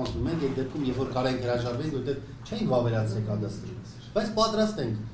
ասում ենք, այդ դեպքում երբ որ կարենք հրաժարվենք, որտեղ չէին վավերացրեք ադաստրի, բայց պատրաստ ենք։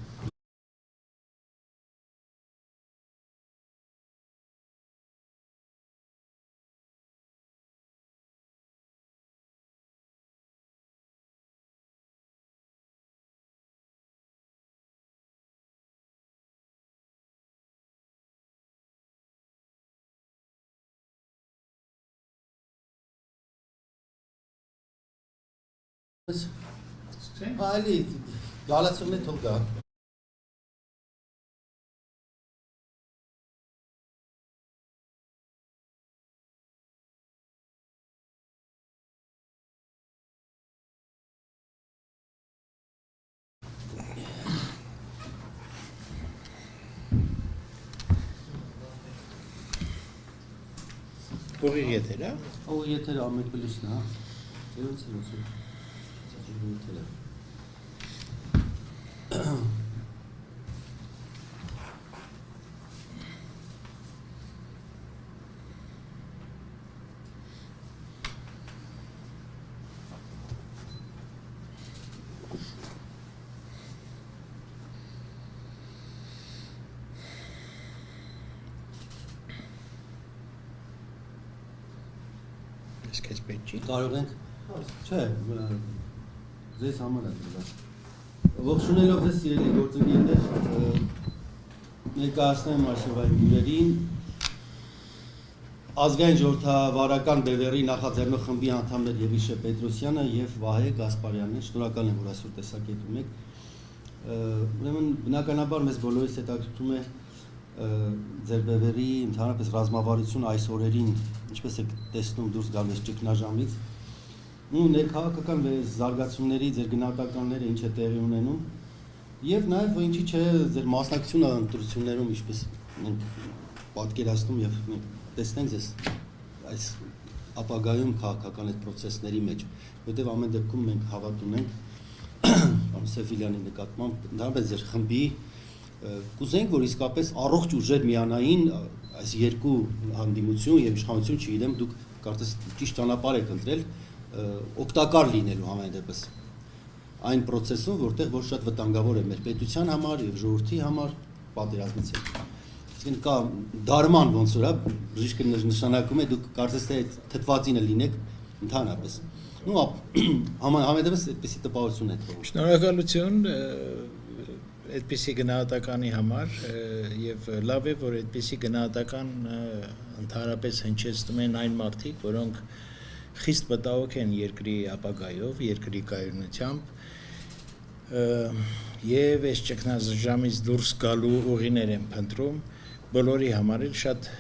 Այլի գալացումն է թող գա։ Ուղիղ եթեր, հա? Ուղիղ եթեր ամեն պլյուսն, հա։ Ձերոնց էր ոսում։ Եթերը։ Ես քեզ պետք չի։ Կարող ենք, չէ, ձեզ համար է դրա։ Ողջունելով ձեզ սիրելի գործընկերներ, ներկայացնեմ Արշավային հյուրերին ազգային ժողովրդավարական բևեռի նախաձեռնող խմբի անդամներ Եվիշե Պետրոսյանը եւ Վահե Գասպարյանն։ Շնորհակալ եմ, որ այսօր տեսակետում եք։ Ուրեմն բնականաբար մեզ բոլորիս հետաքրքրում է ձեր բևեռի ընդհանրապես ռազմավարությունը այս օրերին ինչպես եք տեսնում դուրս գալիս ճգնաժամից ու ներքաղաքական զարգացումների ձեր գնահատականները ինչ է տեղի ունենում եւ նաեւ ինչի՞ չէ ձեր մասնակցությունը ընտրություններում ինչպես մենք պատկերացնում եւ տեսնենք ձեզ այս ապագայում քաղաքական այդ process-ների մեջ որտեղ ամեն դեպքում մենք հավատ ունենք պարոն Սեֆիլյանի նկատմամբ ընդհանրապես ձեր խմբի կուզենք որ իսկապես առողջ ուժեր միանային այս երկու հանդիմություն եւ իշխանություն չգիտեմ դուք կարծես ճիշտ ճանապարհ եք ընտրել օգտակար լինելու համեն դեպս այն process-ում որտեղ որ շատ վտանգավոր է մեր պետության համար եւ ժողովրդի համար պատերազմից հետ այսինքն կա դարման ոնց որ բժիշկը նշանակում է դուք կարծես թե թթվածինը լինեք ընդհանրապես ու համեն դեպս այդպեսի տպավորություն է թվում Շնորհակալություն այդպիսի գնահատականի համար եւ լավ է որ այդպիսի գնահատական ընդհանրապես հնչեցնում են այն մարդիկ որոնք խիստ մտահոգ են երկրի ապագայով երկրի կայունությամբ եւ այս ճգնաժամից դուրս գալու ուղիներ են փնտրում բոլորի համար էլ շատ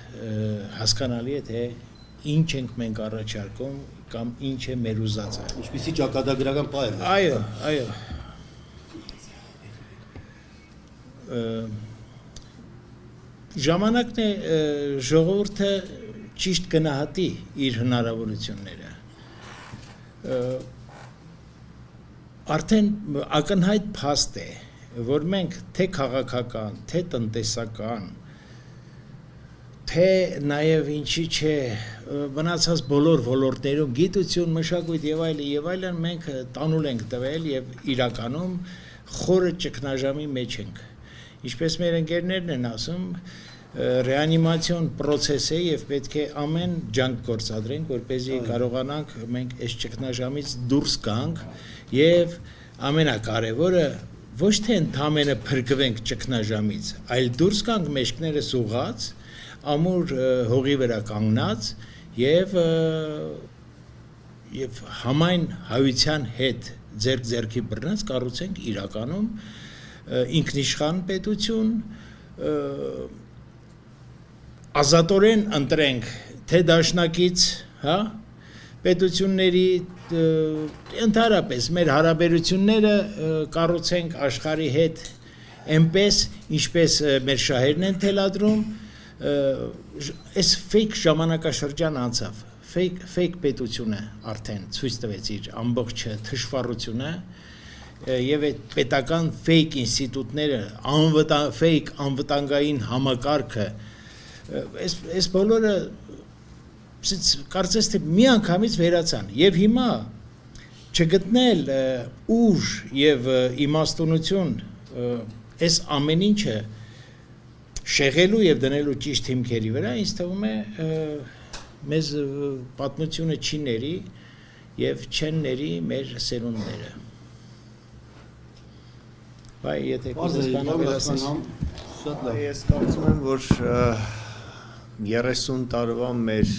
հասկանալի է թե ինչ ենք մենք առաջարկում կամ ինչ է մեր ուզածը ինչպեսի ճակատագրական պայ է այո ժամանակն է ժողովուրդը ճիշտ գնահատի իր հնարավորությունները արդեն ակնհայտ փաստ է որ մենք թե քաղաքական թե տնտեսական թե նաև ինչի չէ մնացած բոլոր ոլորտներում գիտություն մշակույթ եւ այլն մենք տանուլ ենք տվել եւ իրականում խորը ճգնաժամի մեջ ենք Ինչպես մեր ընկերներն են ասում, ռեանիմացիոն process է եւ պետք է ամեն ջանք գործադրենք, որպեսզի կարողանանք մենք այս ճգնաժամից դուրս գանք եւ ամենակարևորը ոչ թե ընդամենը փրկվենք ճգնաժամից, այլ դուրս գանք մեջքներս ուղղած, ամուր հողի վրա կանգնած եւ համայն հայության հետ ձեռքի բռնած կառուցենք իրականում ինքնիշխան պետություն ազատորեն ընտրենք թե դաշնակից հա պետությունների ընդհանրապես մեր հարաբերությունները կառուցենք աշխարհի հետ այնպես ինչպես մեր շահերն են թելադրում այս fake ժամանակաշրջան անցավ fake պետությունը արդեն ցույց տվեց իր ամբողջ թշվառությունը եւ այդ պետական fake ինստիտուտները fake անվտանգային համակարգը այս բոլորը կարծես թե միանգամից վերացան եւ հիմա չգտնել ուժ եւ իմաստունություն այս ամեն ինչը շեղելու եւ դնելու ճիշտ հիմքերի վրա ինձ թվում է մեզ պատմությունը չի ների եւ չեն ների մեր սերունդները Բայ եթե ես կարծում եմ որ 30 տարվա մեր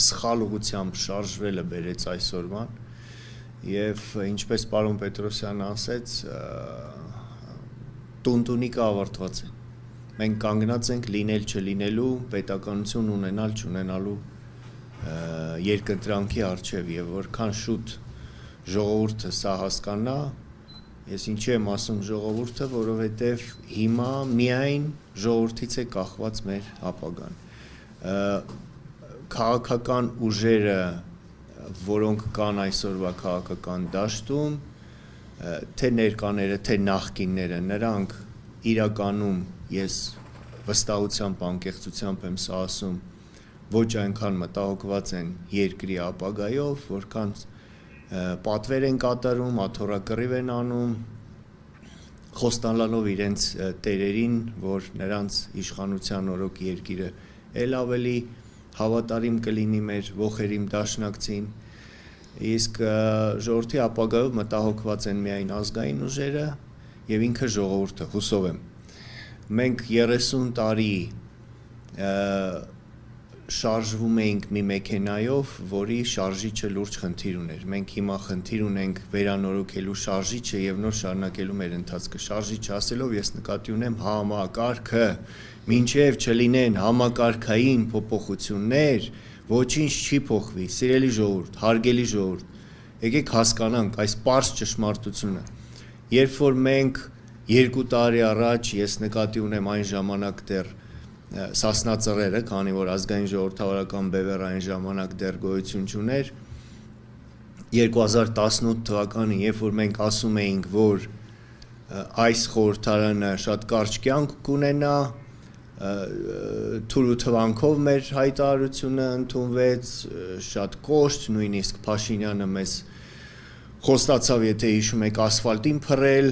սխալ ուղղությամբ շարժվելը բերեց այսօրվան եւ ինչպես պարոն Պետրոսյանը ասեց տունտունիկը ավարտված է մենք կանգնած ենք լինել չլինելու պետականություն ունենալ չունենալու երկընտրանքի առջև եւ որքան շուտ ժողովուրդը սա հասկանա ես ինչի եմ ասում ժողովուրդը որովհետեւ հիմա միայն ժողովրդից է կախված մեր ապագան քաղաքական ուժերը որոնք կան այսօրվա քաղաքական դաշտում թե ներկաները թե նախկինները նրանք իրականում ես վստահությամբ անկեղծությամբ եմ սա ասում ոչ այնքան մտահոգված են երկրի ապագայով որքան պատվեր են կատարում աթոռակռիվ են անում խոստանալով իրենց տերերին որ նրանց իշխանության օրոք երկիրը ել ավելի հավատարիմ կլինի մեր ողերիմ դաշնակցին իսկ ժողովրդի ապագայով մտահոգված են միայն ազգային ուժերը եւ ինքը ժողովուրդը հուսով եմ մենք 30 տարի շարժվում էինք մի մեքենայով, որի շարժիչը լուրջ խնդիր ուներ։ Մենք հիմա խնդիր ունենք վերանորոգելու շարժիչը եւ նոր շարունակելու մեր ընթացքը։ Շարժիչը ասելով ես նկատի ունեմ համակարգը, մինչեւ չլինեն համակարգային փոփոխություններ, ոչինչ չի փոխվի։ Սիրելի ժողովուրդ, հարգելի ժողովուրդ, եկեք հասկանանք այս պարզ ճշմարտությունը։ Երբ որ մենք 2 տարի առաջ ես նկատի ունեմ այն ժամանակ դեռ Սասնա ծռերը, քանի որ ազգային ժողովրդավարական բևեռ այն ժամանակ դեռ գոյություն չուներ 2018 թվականին, երբ որ մենք ասում էինք, որ այս խորհրդարանը շատ կարճ կյանք կունենա, թույլ ու թվանքով մեր հայտարարությունը ընդունվեց, շատ կոշտ, նույնիսկ Փաշինյանը մեզ խոստացավ, եթե հիշում եք ասֆալտին փռել,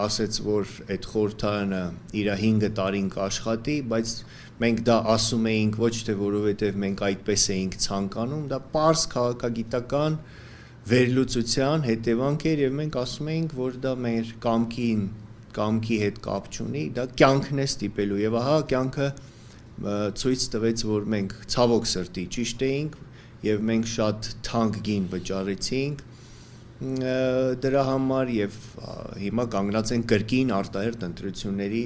ասեց, որ այդ խորհրդարանը իր 5 տարին կաշխատի, բայց մենք դա ասում էինք ոչ թե որովհետև մենք այդպես էինք ցանկանում, դա պարզ քաղաքագիտական վերլուծության հետևանք էր եւ մենք ասում էինք, որ դա մեր կամքի հետ կապ չունի, դա կյանքն է ստիպելու եւ ահա կյանքը ցույց տվեց, որ մենք ցավոք սրտի ճիշտ էինք եւ մենք շատ թանկ գին վճարեցինք դրա համար եւ հիմա կանգնած են կրկին արտահերթ ընտրությունների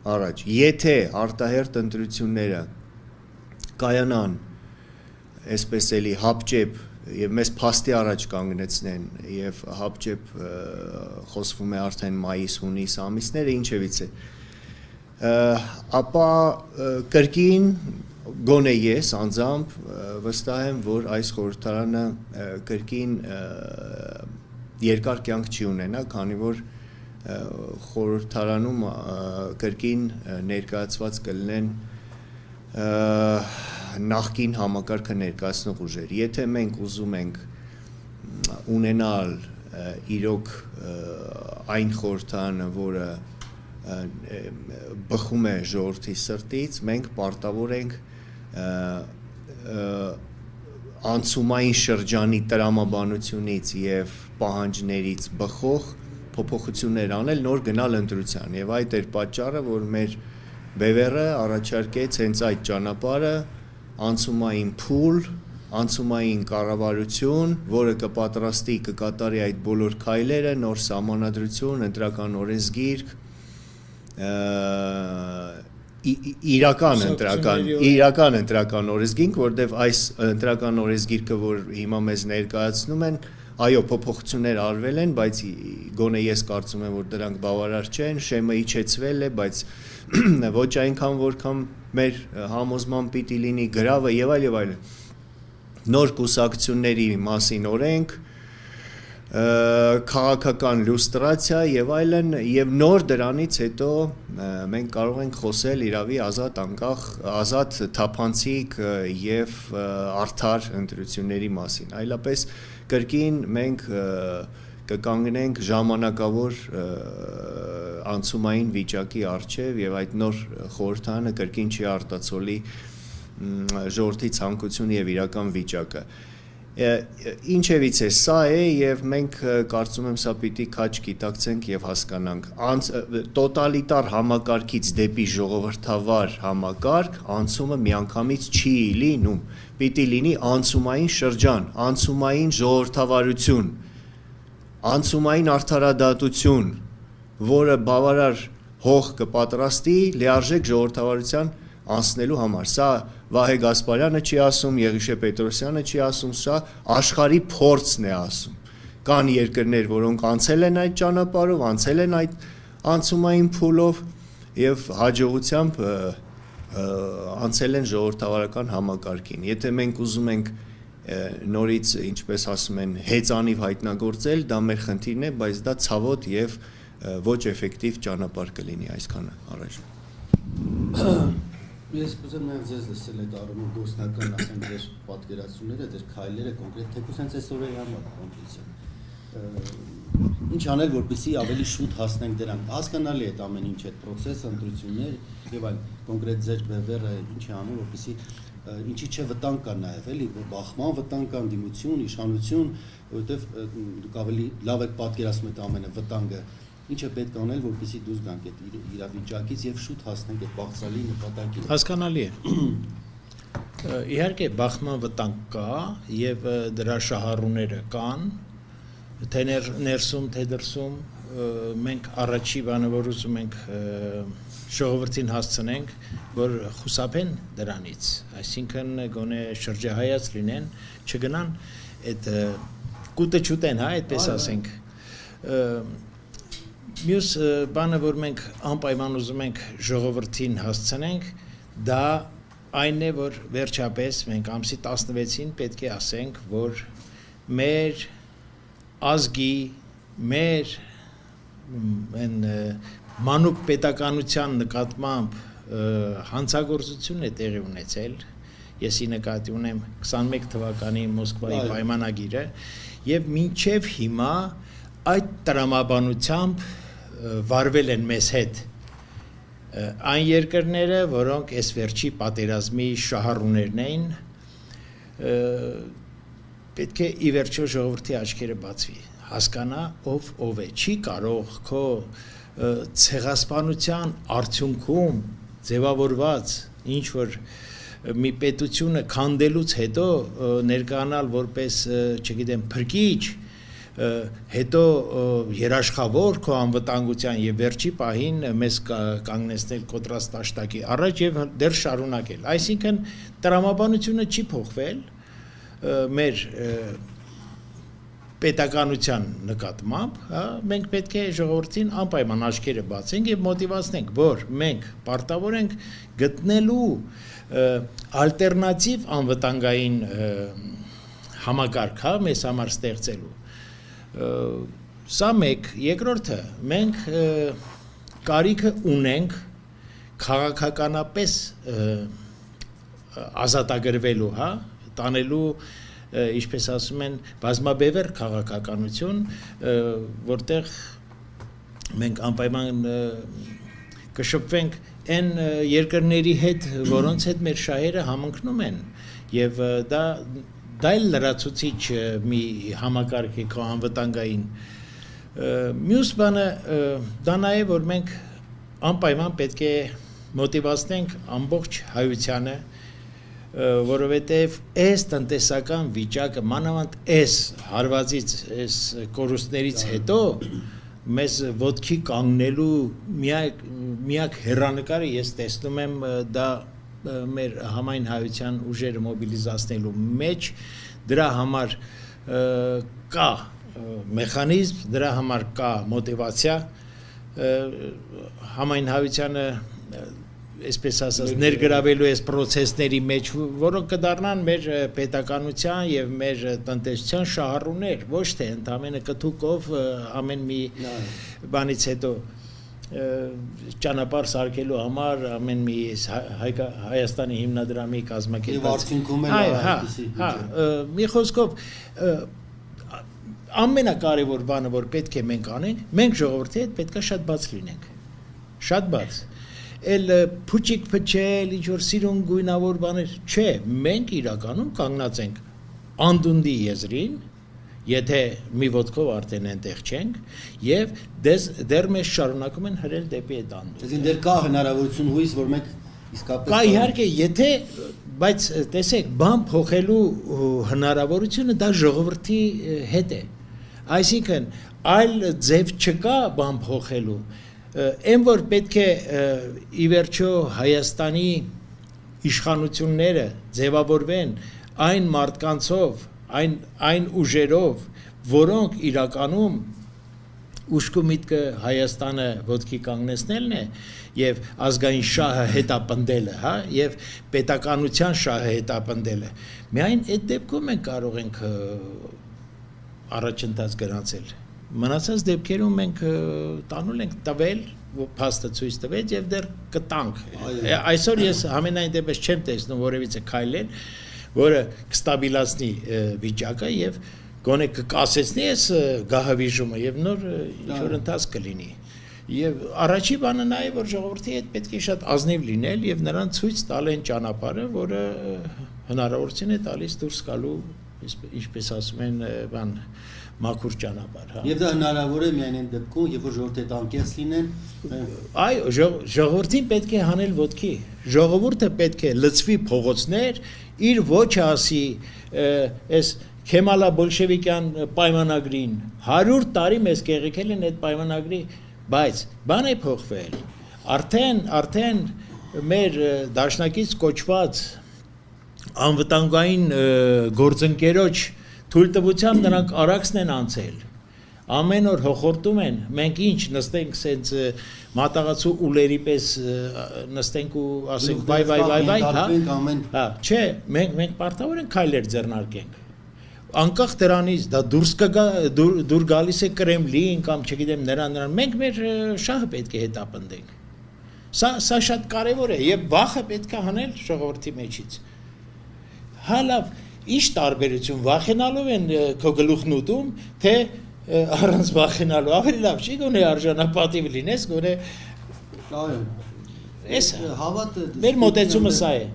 առաջ։ Եթե արտահերթ ընտրությունները կայանան, այսպես էլի հապճեպ եւ մեզ փաստի առաջ կանգնեցնեն եւ հապճեպ խոսվում է արդեն մայիս-հունիս ամիսները, ինչևից է, ապա կրկին գոնե ես անձամբ վստահ եմ, որ այս խորհրդարանը կրկին երկար կյանք չի ունենա, քանի որ խորհրդարանում կրկին ներկայացված կլինեն նախկին համակարգը ներկայացնող ուժեր։ Եթե մենք ուզում ենք ունենալ իրոք այն խորհրդարանը, որը բխում է ժողովրդի սրտից, մենք պարտավոր ենք անցումային շրջանի տրամաբանությունից եւ պահանջներից բխող փոփոխություններ անել, նոր գնալ ընտրության եւ այդ էր պատճառը, որ մեր բևեռը առաջարկեց հենց այդ ճանապարհը անցումային փուլ, անցումային կառավարություն, որը կպատրաստի կկատարի այդ բոլոր քայլերը, նոր սահմանադրություն, ընտրական օրենսգիրք, իրական ընտրական օրենսգիրք, որտեղ այս ընտրական օրենսգիրքը, որ հիմա մեզ ներկայացնում են, այո, փոփոխություններ արվել են, բայց գոնե ես կարծում եմ, որ դրանք բավարար չեն, շեմը իջեցվել է, բայց ոչ այնքան, որքան մեր համոզման պիտի լինի գրավը եւ այլ եւ այլ։ Նոր կուսակցությունների մասին օրենք, քաղաքական լյուստրացիա եւ այլն եւ նոր դրանից հետո մենք կարող ենք խոսել իրավի ազատ թափանցիկ եւ արդար ընտրությունների մասին այլապես կրկին մենք կկանգնենք ժամանակավոր անցումային վիճակի առջև եւ այդ նոր խորհրդանը կրկին չի արտացոլի ժողովրդի ցանկությունը եւ իրական վիճակը Ինչևից է սա է եւ մենք կարծում եմ սա պիտի քաչ գիտակցենք եւ հասկանանք տոտալիտար համակարգից դեպի ժողովրդավար համակարգ անցումը միանգամից չի լինում պիտի լինի անցումային շրջան անցումային ժողովրդավարություն անցումային արդարադատություն որը բավարար հող կպատրաստի լիարժեք ժողովրդավարության անցնելու համար սա Վահե Գասպարյանը չի ասում, Եղիշե Պետրոսյանը չի ասում, սա աշխարհի փորձն է ասում։ Կան երկրներ, որոնք անցել են այդ ճանապարհով, անցել են այդ անցումային փուլով եւ հաջողությամբ անցել են ժողովրդավարական համակարգին։ Եթե մենք ուզում ենք նորից, ինչպես ասում են, հեծանիվ հայտնագործել, դա մեր խնդիրն է, բայց դա ցավոտ եւ ոչ էֆեկտիվ ճանապարհ կլինի այսքանը առաջ։ Ես կուզեմ նաև ձեզ լսել այդ առումով գործնական ասեմ ձեր պատկերացումները, ձեր քայլերը կոնկրետ թեկուզ հենց այս օրերի համար կոնկրետ։ Ինչ անել, որպեսզի ավելի շուտ հասնենք դրան։ Հասկանալի է այդ ամեն ինչ այդ process-ը, ընտրություններ եւ այլ կոնկրետ ձեր բևեռը ինչ է անում, որպեսզի ինչի չէ վտանգ կա նաև, էլի, բախման վտանգ կա, դիմություն, իշխանություն, որովհետեւ դուք ավելի լավ եք պատկերացնում այդ ամենը վտանգը Ինչ է պետք անել, որպեսզի դուրս գանք այդ իրավիճակից եւ շուտ հասնենք այդ բաղձալի նպատակին։ Հասկանալի է։ Իհարկե բախման վտանգ կա եւ դրա շահառուները կան, թե ներսում, թե դրսում մենք առաջի բանը որ ուզում ենք ժողովրդին հասցնենք, որ խուսափեն դրանից, այսինքն գոնե շրջահայաց լինեն, չգնան այդ կուտը չուտեն, հա, այդպես ասենք։ Մյուս բանը, որ մենք անպայման ուզում ենք ժողովրդին հասցնենք, դա այն է, որ վերջապես մենք ամսի 16-ին պետք է ասենք, որ մեր ազգի, մեր մանուկ պետականության նկատմամբ հանցագործություն է տեղի ունեցել, եսի նկատի ունեմ 21 թվականի Մոսկվայի պայմանագիրը, եւ մինչեւ հիմա այդ տրամաբանությամբ վարվել են մեզ հետ այն երկրները, որոնք այս վերջի պատերազմի շահառուներն էին, պետք է ի վերջո ժողովրդի աչքերը բացվի, հասկանա ով է, չի կարող քո ցեղասպանության արդյունքում ձևավորված ինչ որ մի պետությունը քանդելուց հետո ներկայանալ որպես, չգիտեմ, փրկիչ հետո երաշխավոր քո անվտանգության եւ վերջի պահին մեզ կանգնեցնել կոտրած տաշտակի առաջ եւ դեռ շարունակել այսինքն տրամաբանությունը չի փոխվել մեր պետականության նկատմամբ հա մենք պետք է ժողովրդին անպայման աչքերը բացենք եւ մոտիվացնենք որ մենք պարտավոր ենք գտնելու ալտերնատիվ անվտանգային համակարգ հա մեզ համար ստեղծելու Սա մեկ, երկրորդը, մենք կարիքը ունենք քաղաքականապես ազատագրվելու, հա, տանելու, ինչպես ասում են, բազմաբևեռ քաղաքականություն, որտեղ մենք անպայման կշփվենք այն երկրների հետ, որոնց հետ մեր շահերը համընկնում են, եւ դա էլ լրացուցիչ մի համակարգ է քո անվտանգային մյուս բանը դա նաև որ մենք անպայման պետք է մոտիվացնենք ամբողջ հայությանը որովհետև այս տնտեսական վիճակը մանավանդ այս հարվածից այս կորուստներից հետո մեզ ոտքի կանգնելու միակ հեռանկարը ես տեսնում եմ դա մեր համայն հայության ուժերը մոբիլիզացնելու մեջ դրա համար կա մեխանիզմ, դրա համար կա մոտիվացիա համայն հայությանը այսպես ասած ներգրավելու այս process-ների մեջ, որոնք կդառնան մեր պետականության եւ մեր տնտեսության շահառուներ, ոչ թե ընդամենը կթուկով ամեն մի բանից հետո ճանապարհ սարքելու համար ամեն մի Հայաստանի հիմնադրամի կազմակերպած մի խոսքով ամենակարևոր բանը որ պետք է մենք անենք, մենք ժողովրդի հետ պետք է շատ բաց լինենք, շատ բաց էլ փուչիկ փչել, ինչ-որ սիրուն գույնավոր բաներ, չէ, մենք իրականում կանգնած ենք անդունդի եզրին, եթե մի ոտքով արդեն այնտեղ չենք, եւ դեռ մեզ շարունակում են հրել դեպի այդ անդունդ։ Այսինքն դեռ կա հնարավորություն հույս, որ մենք իսկապես կա իհարկե, եթե, բայց տեսեք, բան փոխելու հնարավորությունը դա ժողովրդի հետ է։ Այսինքն, այլ ձև չկա բան փոխելու Այն որ պետք է ի վերջո Հայաստանի իշխանությունները ձևավորվեն այն մարդկանցով, այն ուժերով, որոնք իրականում ուշքի միտքը Հայաստանը ոտքի կանգնեցնելն է եւ ազգային շահը հետապնդելը, հա, եւ պետականության շահը հետապնդելը։ Միայն այդ դեպքում մենք կարող ենք առաջընթաց գրանցել։ Մնացած դեպքերում մենք տանուլ ենք տվել, փաստը ցույց տվեց եւ դեռ կտանք։ Այսօր ես ամենայն դեպս չեմ տեսնում որևիցե քայլեր, որը կստաբիլացնի վիճակը եւ գոնե կկասեցնի այս գահավիժումը եւ նոր ինչ-որ ընթացք կլինի։ Եվ առաջի բանը նա է, որ ժողովրդի հետ պետք է շատ ազնիվ լինել եւ նրան ցույց տալ այն ճանապարհը, որը հնարավորություն է տալիս դուրս գալու, ինչպես ասում են, բան մաքուր ճանապարհ, հա։ Եվ դա հնարավոր է միայն այն դեպքում, երբ որ ժողովուրդը անկեղծ լինեն։ Այո, ժողովրդին պետք է հանել ոտքի։ Ժողովուրդը պետք է լծվի փողոցներ, իր ոչը ասի, այս Քեմալա բոլշևիկյան պայմանագրին 100 տարի մեզ կեղեքել են այդ պայմանագրի, բայց բան է փոխվել։ Արդեն մեր դաշնակից կոչված անվտանգային գործընկերոջ թույլտվությամբ նրանք արաքսն են անցել։ Ամեն օր հոխորտում են, մենք ինչ նստենք սենց մատաղացու ուլերի պես նստենք ու ասենք վայ, հա, չէ, մենք պարտավոր ենք քայլեր ձեռնարկենք։ Անկախ դրանից դա դուր գալիս է Կրեմլին կամ չգիտեմ նրան, մենք մեր շահը պետք է հետապնդենք։ Սա շատ կարևոր է եւ վախը պետք է հանել ժողովրդի մեջից։ Հա լավ, ինչ տարբերություն վախենալով են քո գլուխն ուտում, թե առանց վախենալու, ավելի լավ չի գոնե արժանապատիվ լինես, գոնե այս մեր մոտեցումը սա է։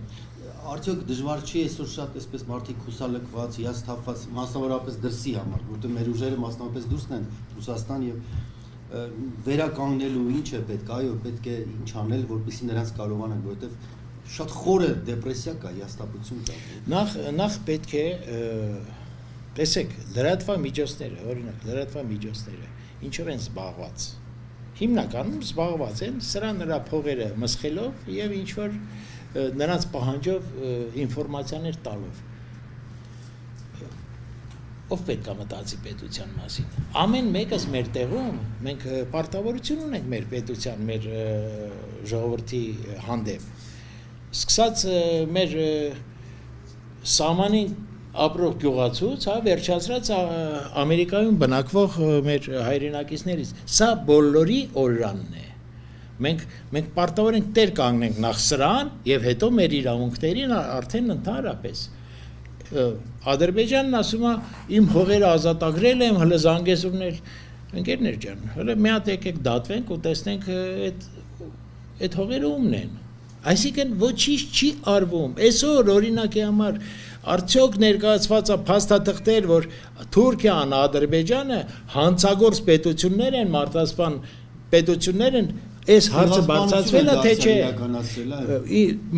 Արդյոք դժվար չի այսօր շատ այսպես մարդիկ հուսալքված, հիասթափված, մասնավորապես դրսի համար, որտեղ մեր ուժերը մասնավորապես դուրսն են Ռուսաստան եւ վերականգնելու ինչ է պետք, այո, պետք է ինչ անել, որպեսզի նրանց կարողանան, որովհետեւ շատ խորը դեպրեսիա կա, հիասթափություն կա։ Նախ պետք է տեսեք, լրատվա միջոցները, օրինակ, լրատվա միջոցները ինչով են զբաղված։ Հիմնականում զբաղված են սրա նրա փողերը մսխելով եւ ինչ որ նրանց պահանջով ինֆորմացիաներ տալով։ Ով պետք է մտածի պետության մասին։ Ամեն մեկս մեր տեղում մենք պարտավորություն ունենք մեր պետության, մեր ժողովրդի հանդեպ։ Սկսած մեր սահմանին ապրող գյուղացուց, հա, վերջացրած Ամերիկայում բնակվող մեր հայրենակիցներից։ Սա բոլորի օրրանն է։ Մենք պարտավոր ենք տեր կանգնենք նախ սրան եւ հետո մեր իրավունքներին արդեն ընդհանրապես Ադրբեջանն ասում է իմ հողերը ազատագրել եմ, հələ զանգեզուրներ ընկերներ ջան, հələ մի հատ եկեք դատվենք ու տեսնենք այդ հողերը ումն են։ Այսինքն ոչինչ չի արվում։ Այսօր օրինակի համար արդյոք ներկայացված է փաստաթղթեր, որ Թուրքիան, Ադրբեջանը հանցագործ պետություններ են, մարտահրավեր պետություններ են, այս հարցը բարձրացվել է թե չէ։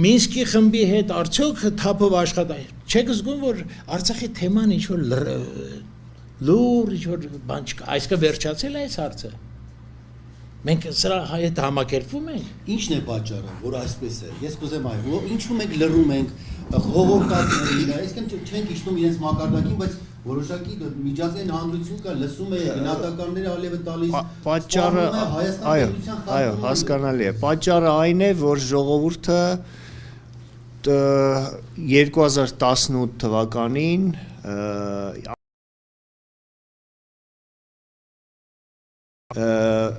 Մինսկի խմբի հետ արդյոք թափով աշխատանք։ Չեք զգում, որ Արցախի թեման ինչ որ լուր ինչ որ բան չկա, այսքան վերջացել է այս հարցը։ Մենք սրա հետ համակերպվում ենք։ Ինչն է պատճառը, որ այսպես է։ Ես կուզեմ այո, ինչու մենք լռում ենք, հողորտակներին, այսինքն չենք իջնում իրենց մակարդակին, բայց որոշակի միջազգային հանրություն կա, լսում է գնահատականները ալիևը տալիս։ Պատճառը, այո, հասկանալի է։ Պատճառը այն է, որ ժողովուրդը 2018 թվականին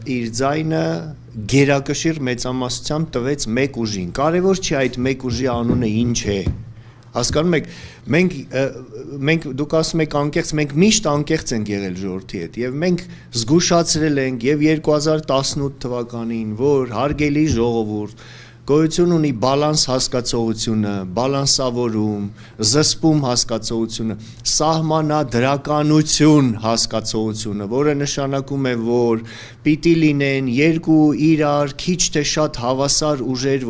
իր ձայնը գերակշիռ մեծամասնությամբ տվեց մեկ ուժին։ Կարևոր չի այդ մեկ ուժի անունը ինչ է։ Հասկանում եք, մենք դուք ասում եք անկեղծ, մենք միշտ անկեղծ ենք եղել ժողովրդի հետ եւ մենք զգուշացրել ենք եւ 2018 թվականին, որ հարգելի ժողովուրդ գոյություն ունի բալանս հասկացողությունը, բալանսավորում, զսպում հասկացողությունը, սահմանադրականություն հասկացողությունը, որը նշանակում է, որ պիտի լինեն երկու իրար քիչ թե շատ հավասար ուժեր,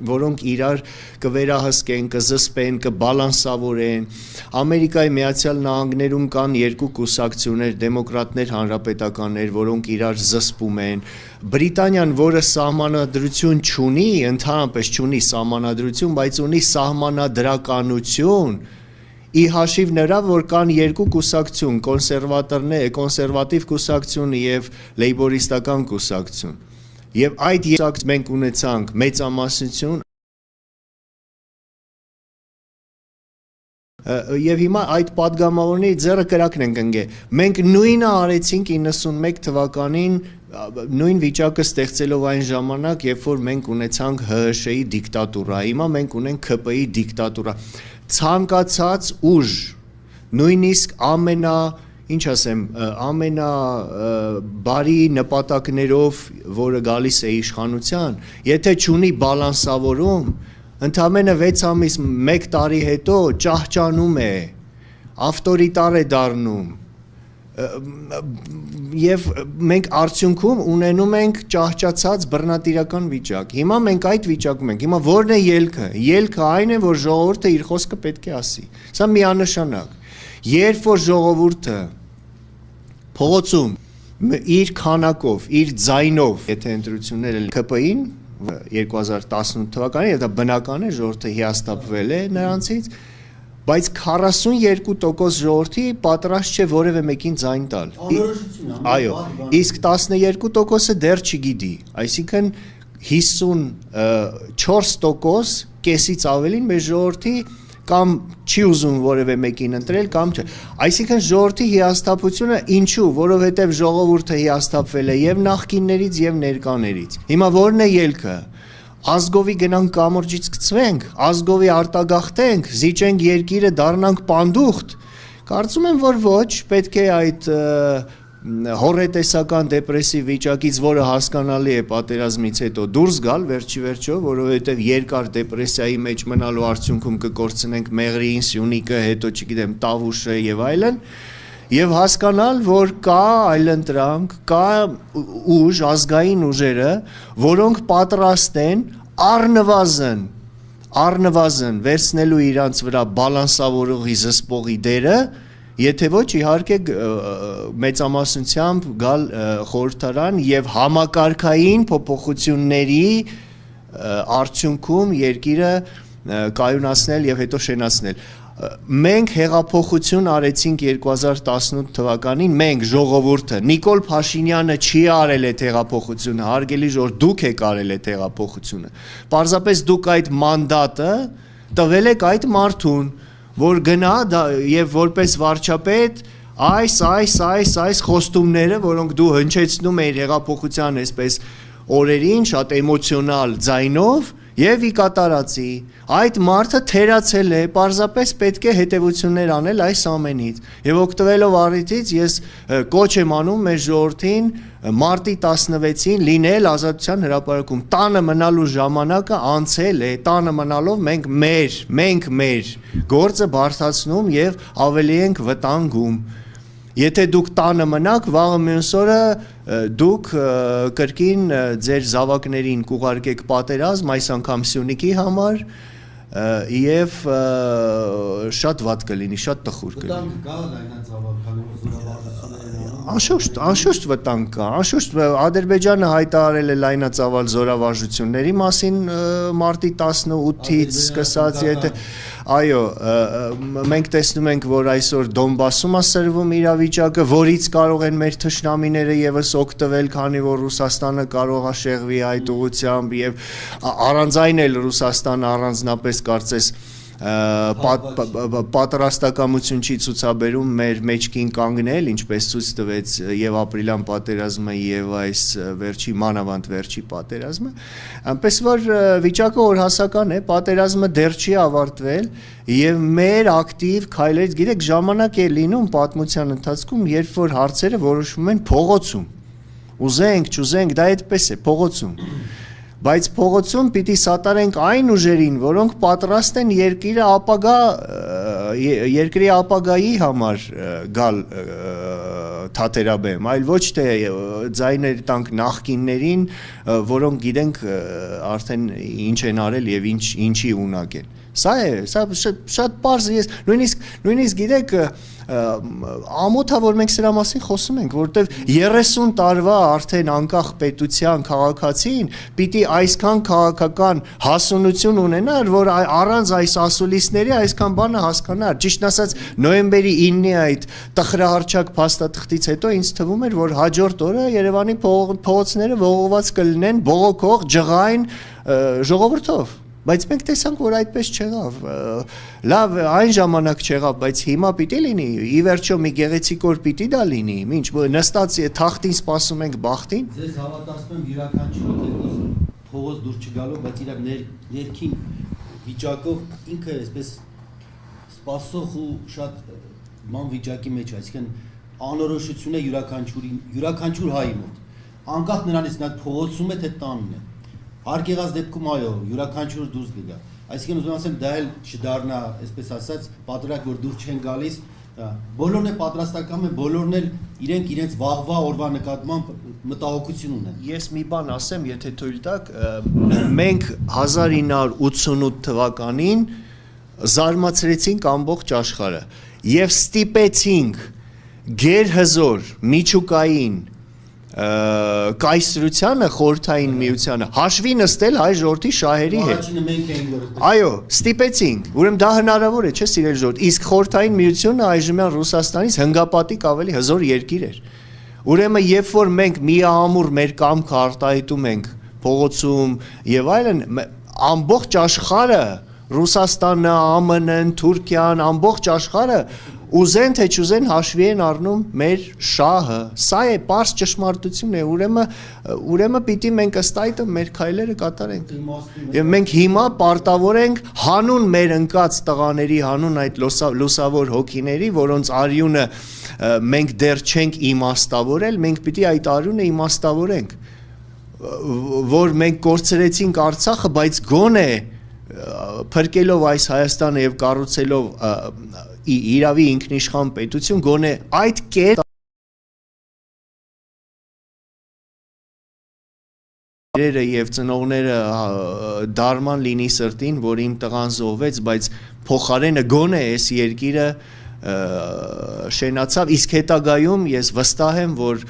որոնք իրար կվերահսկեն, կզսպեն, կբալանսավորեն։ Ամերիկայի Միացյալ Նահանգներում կան երկու կուսակցություններ, դեմոկրատներ, հանրապետականներ, որոնք իրար զսպում են։ Բրիտանիան, որը սահմանադրություն չունի, ընդհանրապես չունի սահմանադրություն, բայց ունի սահմանադրականություն, ի հաշիվ նրա, որ կան երկու կուսակցություն, կոնսերվատիվ կուսակցություն եւ լեյբորիստական կուսակցություն։ Եւ այդ երկու մենք ունեցանք մեծամասնություն եւ հիմա այդ падգամավորների ձեռը կրակն ենք ընկել։ Մենք նույնը արեցինք 91 թվականին նույն վիճակը ստեղծելով այն ժամանակ, երբ որ մենք ունեցանք ՀՀՇ-ի դիկտատուրա, հիմա մենք ունենք ՔՊ-ի դիկտատուրա։ Ցանկացած ուժ, նույնիսկ ամենաբարի նպատակներով, որը գալիս է իշխանության, եթե չունի բալանսավորում, ընդամենը 6 ամիս, 1 տարի հետո ճահճանում է, ավտորիտար է դառնում։ Եվ մենք արդյունքում ունենում ենք ճահճացած բռնատիրական վիճակ։ Հիմա մենք այդ վիճակում ենք։ Հիմա ո՞րն է ելքը։ Ելքը այն է, որ ժողովուրդը իր խոսքը պետք է ասի։ Սա միանշանակ։ Երբ որ ժողովուրդը փողոցում իր քանակով, իր ձայնով, եթե ընտրությունները ԿՊ-ին 2018 թվականին, դա բնական է, ժողովուրդը հիասթափվել է նրանցից, բայց 42% ժողովրդի պատրաստ չէ որևէ մեկին ձայն տալ։ Այո, իսկ 12%-ը դեռ չգիտի, այսինքն 54% կեսից ավելին մեր ժողովրդի կամ չի ուզում որևէ մեկին ընտրել կամ չէ։ Այսինքն ժողովրդի հիասթափությունը ինչու, որովհետև ժողովուրդը հիասթափվել է եւ նախկիններից եւ ներկաներից։ Հիմա ո՞րն է ելքը։ Ազգովի գնանք կամուրջից գցվենք, ազգովի արտագաղթենք, զիջենք երկիրը, դառնանք պանդուխտ։ Կարծում եմ, որ ոչ, պետք է այդ հոռետեսական դեպրեսիվ վիճակից, որը հասկանալի է պատերազմից հետո դուրս գալ, վերջի վերջո, որովհետև երկար դեպրեսիայի մեջ մնալու արդյունքում կկորցնենք մեղրին, սյունիկը, հետո չգիտեմ, տավուշը եւ այլն, եւ հասկանալ, որ կա այլընտրանք, կա ուժ, ազգային ուժերը, որոնք պատրաստ են առնվազն վերցնելու իրանց վրա բալանսավորողի զսպողի դերը, եթե ոչ իհարկե մեծամասնությամբ գալ խորհրդարան եւ համակարգային փոփոխությունների արդյունքում երկիրը կայունացնել եւ հետո շենացնել։ Մենք հեղափոխություն արեցինք 2018 թվականին, մենք ժողովուրդը, Նիկոլ Փաշինյանը չի արել այդ հեղափոխությունը, հարգելի ժողովուրդ, դուք եք արել այդ հեղափոխությունը։ Պարզապես դուք այդ մանդատը տվել եք այդ մարդուն, որ գնա եւ որպես վարչապետ այս խոստումները, որոնք դու հնչեցնում էիր հեղափոխության այսպես օրերին շատ էմոցիոնալ ձայնով եւ ի կատարածի այդ մարդը թերացել է, պարզապես պետք է հետևություններ անել այս ամենից եւ օգտվելով առիթից ես կոչ եմ անում մեր ժողովրդին մարտի 16-ին լինել Ազատության հրապարակում, տանը մնալու ժամանակը անցել է, տանը մնալով մենք մեր գործը բարդացնում եւ ավելի ենք վտանգում։ Եթե դուք տանը մնաք, վաղը մյուս օրը դուք կրկին ձեր զավակներին կուղարկեք պատերազմ, այս անգամ Սյունիքի համար եւ շատ վատ կլինի, շատ տխուր կլինի։ Անշուշտ վտանգ կա, անշուշտ Ադրբեջանը հայտարարել է լայնածավալ զորավարժությունների մասին մարտի 18-ից սկսած, եթե այո, մենք տեսնում ենք, որ այսօր Դոնբասում է սրվում իրավիճակը, որից կարող են մեր թշնամիները եւս օգտվել, քանի որ Ռուսաստանը կարող է շեղվի այդ ուղղությամբ եւ առանց այն էլ Ռուսաստանը առանձնապես կարծես պատրաստակամություն չի ցուցաբերում մեր մեջքին կանգնել, ինչպես ցույց տվեց եւ ապրիլյան պատերազմը եւ այս վերջի մանավանդ վերջի պատերազմը, այնպես որ վիճակը օրհասական է, պատերազմը դեռ չի ավարտվել եւ մեր ակտիվ քայլերից, գիտեք, ժամանակ է լինում պատմության ընթացքում, երբ որ հարցերը որոշվում են փողոցում, ուզենք, չուզենք, դա այդպես է, փողոցում, բայց փողոցում պիտի սատարենք այն ուժերին, որոնք պատրաստ են երկրի ապագայի համար գալ թատերաբեմ, այլ ոչ թե ձայներ տանք նախկիններին, որոնք գիտենք արդեն ինչ են արել եւ ինչի ունակ են։ Սա է, սա շատ պարզ է, նույնիսկ գիտեք, ամոթ է, որ մենք սրա մասին խոսում ենք, որտեվ 30 տարվա արդեն անկախ պետության քաղաքացին պիտի այսքան քաղաքական հասունություն ունենար, որ առանց այս ասուլիսների այսքան բանը հասկանար։ Ճիշտն ասած, նոյեմբերի 9-ի այդ տխրահարճակ փաստաթղթից հետո ինձ թվում էր, որ հաջորդ օրը Երևանի փողոցները ողողված կլինեն բողոքող ջղային ժողովրդով։ Բայց մենք տեսանք, որ այդպես չեղավ, լավ այն ժամանակ չեղավ, բայց հիմա պիտի լինի, ի վերջո մի գեղեցիկ օր պիտի դա լինի, ինչ նստած թախտին սպասում ենք բախտին։ Ձեզ հավատացնում եմ յուրաքանչյուրը փողոց դուրս չգալու, բայց իր ներքին վիճակով ինքը այսպես սպասող ու շատ ման վիճակի մեջ, այսինքն անորոշություն է յուրաքանչյուր հայի մոտ, անկախ նրանից նա փողոցում է թե տանն է։ Հարկ եղած դեպքում այո, յուրաքանչյուր դուրս կգա։ Այսինքն ուզում ասեմ, դա էլ չդառնա, այսպես ասած, պատրակ, որ դուրս չեն գալիս, բոլորն է պատրաստական են, բոլորն էլ իրենց վաղվա օրվա նկատմամբ մտահոգություն ունեն։ Ես մի բան ասեմ, եթե թույլ տաք, մենք 1988 թվականին զարմացրեցինք ամբողջ աշխարհը եւ ստիպեցինք գերհզոր միջուկային կայսրությանը խորհրդային միությանը հաշվի նստել հայ ժողովրդի շահերի հետ։ Այո, ստիպեցինք, ուրեմն դա հնարավոր է, չէ՞ սիրելի ժողովուրդ, իսկ խորհրդային միությունը այժմյան Ռուսաստանից հնգապատիկ ավելի հզոր երկիր էր։ Ուրեմն երբ որ մենք միամուռ մեր կամքը արտահայտում ենք փողոցում եւ այլն, ամբողջ աշխարհը, Ռուսաստանը, ԱՄՆ-ն, Թուրքիան, ամբողջ աշխարհը ուզեն թե չուզեն հաշվի են առնում մեր շահը, սա է պարզ ճշմարտություն է, ուրեմն պիտի մենք ըստ այդը մեր քայլերը կատարենք։ Եվ մենք հիմա պարտավոր ենք հանուն մեր ընկած տղաների, հանուն այդ լուսավոր հոգիների, որոնց արյունը մենք դեռ չենք իմաստավորել, մենք պիտի այդ արյունը իմաստավորենք, որ մենք կորցրեցինք Արցախը, բայց գոնե փրկելով այս Հայաստանը եւ կառուցելով իրավի ինքնիշխան պետություն, գոնե այդ կետ եւ ծնողները դարման լինի սրտին, որ իմ տղան զոհվեց, բայց փոխարենը գոնե այս երկիրը շենացավ, իսկ հետագայում ես վստահ եմ, որ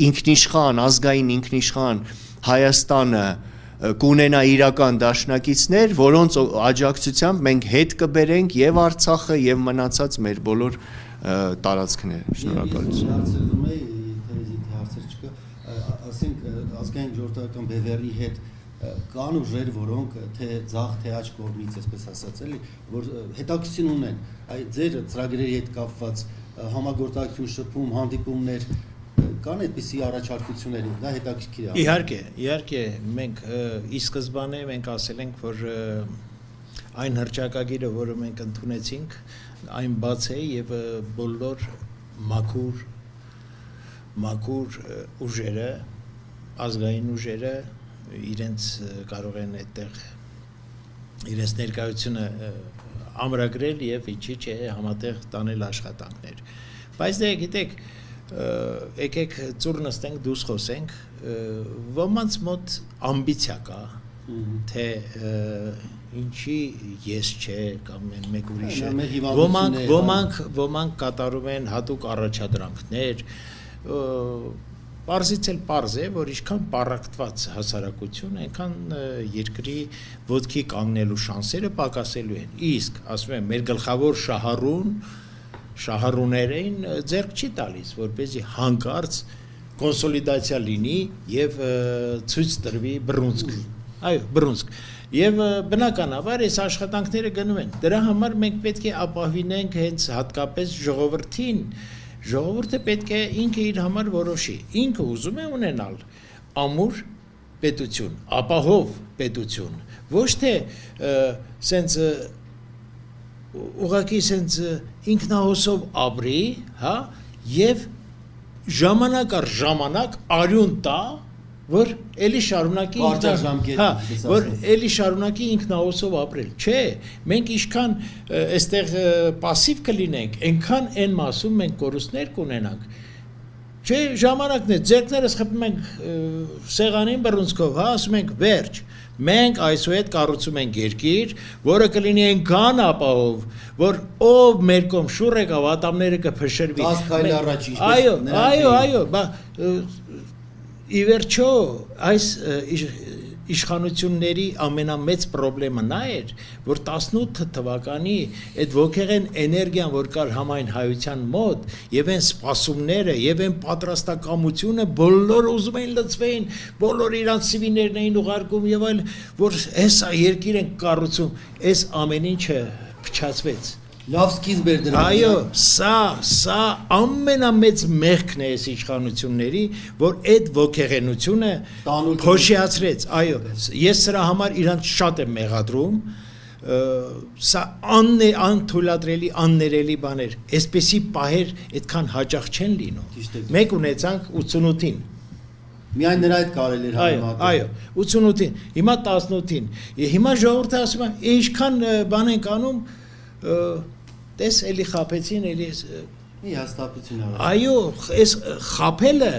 ինքնիշխան, ազգային ինքնիշխան Հայաստանը կունենա իրական դաշնակիցներ, որոնց աջակցությամբ մենք հետ կբերենք եւ Արցախը եւ մնացած մեր բոլոր տարածքները։ Շնորհակալություն։ Հարցերում է, եթե հարցեր չկա, ասենք ազգային ժողովրդական բևեռի հետ կան ուժեր, որոնք թե ձախ թե աջ կողմից, այսպես ասած, էլի, որ հետաքրքրություն ունեն, այ ձեր ծրագրերի հետ կապված համագործակցություն, շփում, հանդիպումներ կան այդպիսի առաջարկություններ, դա հետաքրքիր է։ Իհարկե, մենք ի սկզբանե մենք ասել ենք, որ այն հռչակագիրը, որը մենք ընդունեցինք, այն բաց է եւ բոլոր մաքուր ուժերը, ազգային ուժերը իրենց կարող են այդտեղ իրենց ներկայությունը ամրագրել եւ ինչի՞ չէ համատեղ տանել աշխատանքներ։ Բայց դե գիտեք, եկեք ծուր նստենք, դուս խոսենք, ոմանց մոտ ամբիցիա կա, թե ինչի ես չէ կամ մեկ ուրիշը, ոմանք կատարում են հատուկ առաջադրանքներ, Պարզից էլ պարզ է, որ ինչքան պառակտված հասարակություն, այնքան երկրի ոտքի կանգնելու շանսերը պակասելու են։ Իսկ, ասում եմ, մեր գլխավոր շահառուներին ձեռք չի տալիս, որպեսզի հանկարծ կոնսոլիդացիա լինի եւ ցույց տրվի բռունցք։ Այո, բռունցք։ Եվ բնականաբար այս աշխատանքները գնում են։ Դրա համար մենք պետք է ապահովենք հենց հատկապես ժողովրդին։ Ժողովուրդը պետք է ինքը իր համար որոշի։ Ինքը ուզում է ունենալ ամուր պետություն, ապահով պետություն, ոչ թե սենց ուղղակի սենց ինքնահոսով ապրի, հա, եւ ժամանակ առ ժամանակ արյուն տա, որ էլի շարունակի որ էլի շարունակի ինքնահոսով ապրել։ Չէ, մենք ինչքան այստեղ пассив կլինենք, այնքան այն մասում մենք կորուստներ կունենանք։ Չէ, ժամանակն է, ձեռքներս խփում ենք սեղանին բռունցքով, հա, ասում ենք վերջ։ Մենք այսուհետ կառուցում ենք երկիր, որը կլինի այնքան ապահով, որ ով մեր կողմ շուռ եկավ, ատամները կփշրվի։ 10 քայլ առաջ Այո, ի վերջո այս իշխանությունների ամենամեծ խնդիրը նա էր, որ 18 թվականի այդ ոգեղեն էներգիան, որ կար համայն հայության մոտ, եւ այն սպասումները, եւ այն պատրաստակամությունը բոլորը ուզում էին լծվեին, բոլոր իրանց սիվիներն էին ուղարկում եւ այլ, որ հեսա երկիր են կառուցում, այս ամեն ինչը փչացվեց։ Լավ սկիզբ էր դրա։ Այո, սա ամենամեծ մեղքն է այս իշխանությունների, որ այդ ոգեղենությունը փոշիացրեց։ Այո, ես սրա համար իրանց շատ եմ մեղադրում։ Սա անթույլատրելի, աններելի բաներ։ Այսպեսի պահեր այդքան հաճախ չեն լինում։ Մենք ունեցանք 88-ին։ Միայն նրա հետ կարելի էր համեմատել։ Այո, 88-ին, հիմա 18-ին։ Հիմա ժողովուրդը ասում է, ինչքան բան ենք անում, տես էլի խափեցին, էլի հաստատություն արավ։ Այո, այս խափելը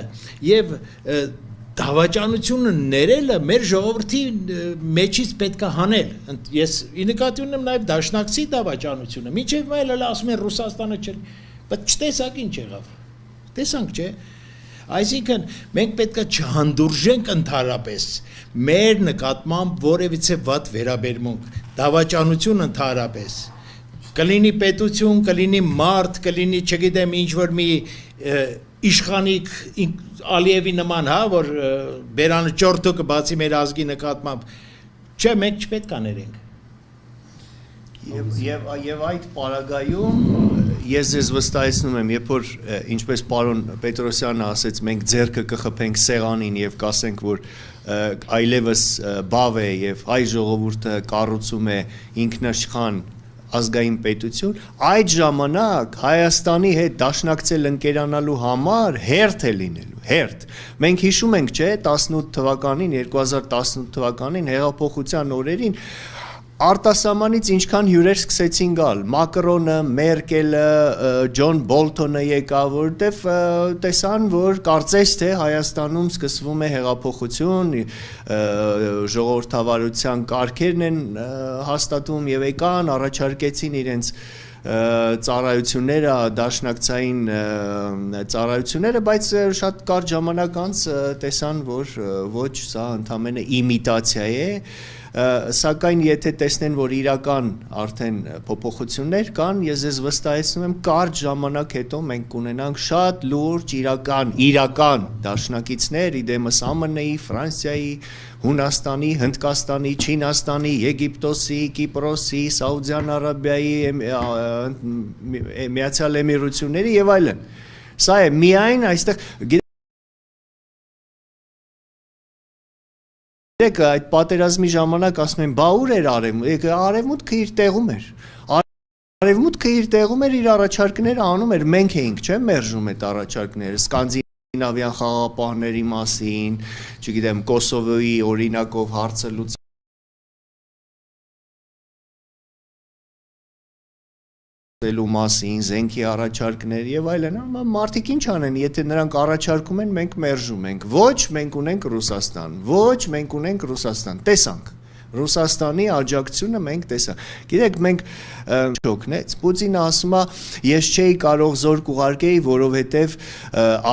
եւ դավաճանությունը ներելը մեր ժողովրդի մեջից պետք է հանել։ Ես ի նկատի ունեմ նաեւ դաշնակցի դավաճանությունը։ Մինչեւ այլ ասում են Ռուսաստանը չէ, բայց չտեսակ ինչ եղավ։ Տեսանք, չէ։ Այսինքն մենք պետք է չհանդուրժենք ընդհանրապես մեր նկատմամբ որևիցե վատ վերաբերմունք, դավաճանություն ընդհանրապես։ Կլինի պետություն, կլինի մարդ, կլինի, չգիտեմ, ինչ-որ մի իշխանիկ Ալիևի նման, հա, որ բերանը ճորտը կբացի մեր ազգի նկատմամբ, չէ, մենք չպետք է ներենք։ Եվ այդ պարագայում ես ձեզ վստահեցնում եմ, երբ որ ինչպես պարոն Պետրոսյանը ասեց, մենք ձեռքը կխփենք սեղանին եւ կասենք, որ այլևս բավ է եւ հայ ժողովուրդը կառուցում է ինքնաշխան ազգային պետություն, այդ ժամանակ Հայաստանի հետ դաշնակցել ընկերանալու համար հերթ է լինելու, հերթ։ Մենք հիշում ենք, չէ, 18 թվականին, 2018 թվականին հեղափոխության օրերին արտասահմանից ինչքան հյուրեր սկսեցին գալ, Մակրոնը, Մերկելը, Ջոն Բոլթոնը եկավ, որտեվ տեսան, որ կարծես թե Հայաստանում սկսվում է հեղափոխություն, ժողովրդավարության կարգերն են հաստատվում եւ եկան, առաջարկեցին իրենց ծառայությունները, դաշնակցային ծառայությունները, բայց շատ կարճ ժամանակ անց տեսան, որ ոչ, սա ընդամենը իմիտացիա է, սակայն եթե տեսնեն, որ իրական արդեն փոփոխություններ կան, ես ձեզ վստահեցնում եմ, կարճ ժամանակ հետո մենք կունենանք շատ լուրջ իրական դաշնակիցներ, իդեմս ԱՄՆ-ի, Ֆրանսիայի, Հունաստանի, Հնդկաստանի, Չինաստանի, Եգիպտոսի, Կիպրոսի, Սաուդյան Արաբիայի, Միացյալ Էմիրությունների եւ այլն։ Սա է միայն այստեղ այդ պատերազմի ժամանակ ասում են, բա ուր էր արևմուտքը իր տեղում էր։ Արևմուտքը իր տեղում էր, իր առաջարկները անում էր, մենք էինք, չէ՞, մերժում այդ առաջարկները, սկանդինավյան խաղաղապահների մասին, չգիտեմ, Կոսովոյի օրինակով հարցը լուծելու մասին, զենքի առաջարկներ եւ այլն, մարդիկ ինչ անեն, եթե նրանք առաջարկում են, մենք մերժում ենք։ Ոչ, մենք ունենք Ռուսաստան։ Ոչ, մենք ունենք Ռուսաստան։ Տեսանք։ Ռուսաստանի աջակցությունը մենք տեսա։ Գիտեք, մենք շոկնեց։ Պուտինը ասում է, ես չէի կարող զորք ուղարկեի, որովհետև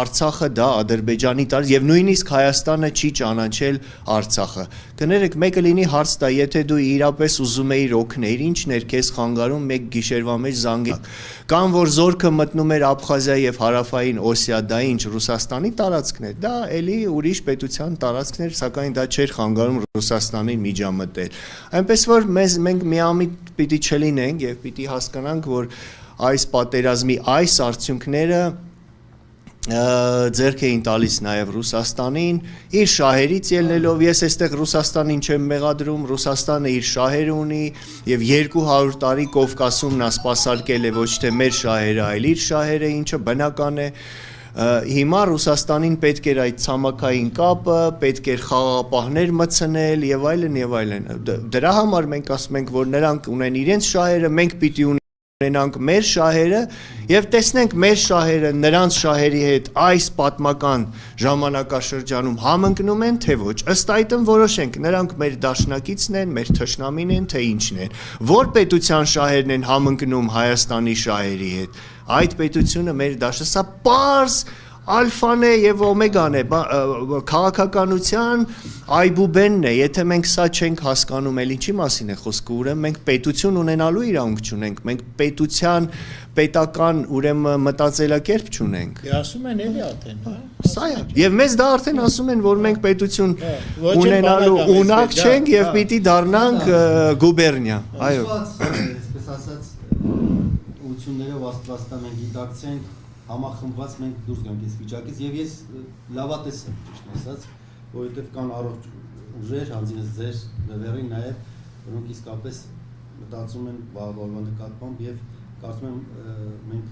Արցախը դա Ադրբեջանի տար եւ նույնիսկ Հայաստանը չի ճանաչել Արցախը։ Կներեք, մեկը լինի հարց տա, եթե դու իրապես ուզում էիր օգնել, ինչն էր քեզ խանգարում մեկ գիշերվա մեջ զանգել։ Կամ որ զորքը մտնում էր Աբխազիա եւ Հարավային Օսիա, դա ինչ Ռուսաստանի տարածքն է, դա էլի ուրիշ պետության տարածքն էր, սակայն դա չէր խանգարում Ռուսաստանին միջամտել։ Այնպես որ մենք միամիտ պիտի չլինենք եւ պիտի հասկանանք, որ այս պատերազմի այս արդյունքները ձեռք էին տալիս նաև Ռուսաստանին, իր շահերից ելնելով, ես այստեղ Ռուսաստանին չեմ մեղադրում, Ռուսաստանը իր շահերը ունի եւ 200 տարի Կովկասում նա սպասարկել է ոչ թե մեր շահերը, այլ իր շահերը, ինչը բնական է։ Հիմա Ռուսաստանին պետք էր այդ ցամաքային կապը, պետք էր խաղաղապահներ մտցնել եւ այլն եւ այլն։ Դրա համար մենք ասում ենք, որ նրանք ունեն իրենց շահերը, մենք պիտի ունենանք մեր շահերը եւ տեսնենք մեր շահերը նրանց շահերի հետ այս պատմական ժամանակաշրջանում համընկնում են թե ոչ։ Ըստ այդմ որոշենք, նրանք մեր դաշնակիցն են, մեր թշնամին են, թե ինչն են։ Որ պետության շահերն են համընկնում Հայաստանի շահերի հետ։ Այդ պետությունը մեր դաշտը, սա պարզ ալֆան է եւ օմեգան է, քաղաքականության այբուբենն է, եթե մենք սա չենք հասկանում, էլ ինչի մասին է խոսքը, ուրեմն մենք պետություն ունենալու իրավունք չունենք, մենք պետության պետական ուրեմն մտածելակերպ չունենք։ Ասում են էլի արդեն, հա։ Սա է։ Եվ մեզ դա արդեն ասում են, որ մենք պետություն ունենալու ունակ չենք եւ պիտի դառնանք գուբերնիա։ Այո։ Այսպես ասած, ուղղություններով աստվածտան մենք գիտակցենք, համախմբված մենք դուրս գանք այս վիճակից եւ ես լավատես եմ ճիշտ ասած, որովհետեւ կան առողջ ուժեր, հանձինս ձեր դերին նաեւ, որոնք իսկապես մտածում են վաղվա նկատմամբ եւ կարծում եմ մենք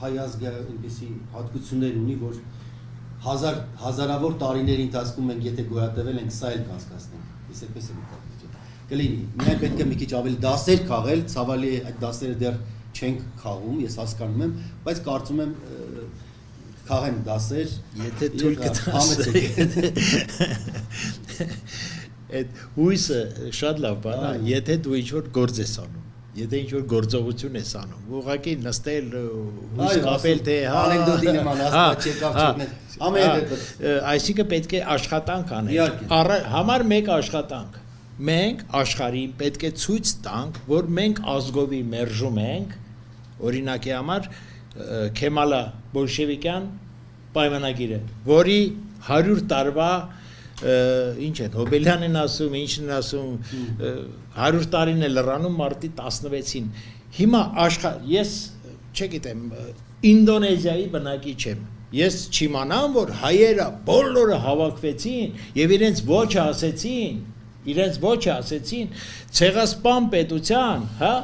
հայ ազգը այնպիսի հատկություններ ունի, որ հազարավոր տարիների ընթացքում մենք եթե գոյատևել ենք, սա էլ կանցկացնենք։ Ես այդպես եմ մտածում։ Կլինի, միայն պետք է մի քիչ ավելի դասեր քաղել, ցավալի է այդ դասերը դեռ չենք խաղում, ես հասկանում եմ, բայց կարծում եմ քաղեն դասեր, եթե թույլ կտաս։ Այդ հույսը շատ լավ բան է, եթե դու ինչ-որ գործ ես անում, եթե ինչ-որ գործողություն ես անում, ուղղակի նստել, հույս կապել, թե անեկդոտի նման աստված չեկավ չկներ, ամեն դեպս։ Այսինքն պետք է աշխատանք անել, համար մեկ աշխատանք։ Մենք աշխարհին պետք է ցույց տանք, որ մենք ազգովի մերժում ենք, օրինակի համար Քեմալա բոլշևիկյան պայմանագիրը, որի 100 տարվա ինչ է, Հոբելյան են ասում, ինչն են ասում, 100 տարին է լրանում մարտի 16-ին։ Հիմա ես չգիտեմ, Ինդոնեզիայի բնակիչ եմ։ Ես չիմանամ, որ հայերը բոլորը հավաքվեցին եւ իրենց ոչը ասեցին ցեղասպան պետության, հա,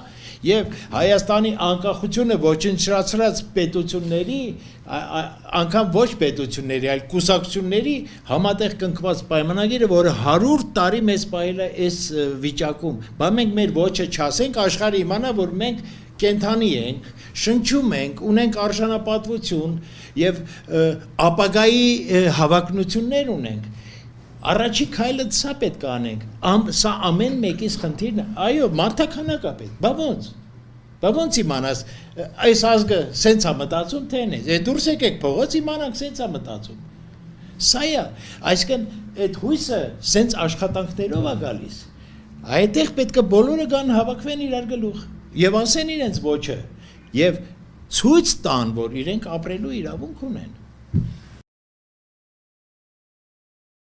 եւ Հայաստանի անկախությունը ոչնչացրած պետությունների, անգամ ոչ պետությունների, այլ կուսակցությունների համատեղ կնքված պայմանագիրը, որը 100 տարի մեզ պահել է այս վիճակում։ Բա մենք մեր ոչը չասենք, աշխարհը իմանա, որ մենք կենթանի ենք, շնչում ենք, ունենք արժանապատվություն եւ ապագայի հավակնություններ ունենք։ Առաջի քայլը սա պետք է անենք, սա ամեն մեկից խնդիրն է, այո, մարդաքանակա պետք, բա ոնց իմանաս, այս ազգը սենց է մտածում, թե են է, դուրս եկեք փողոց իմանանք սենց է մտածում, սա է, այսինքն այդ հույսը սենց աշխատանքներով է գալիս, այդտեղ պետք է բոլորը գան հավաքվեն իրար գլուխ, եւ ասեն իրենց ոչը, եւ ցույց տան, որ իրենք ապրելու իրավունք ունեն։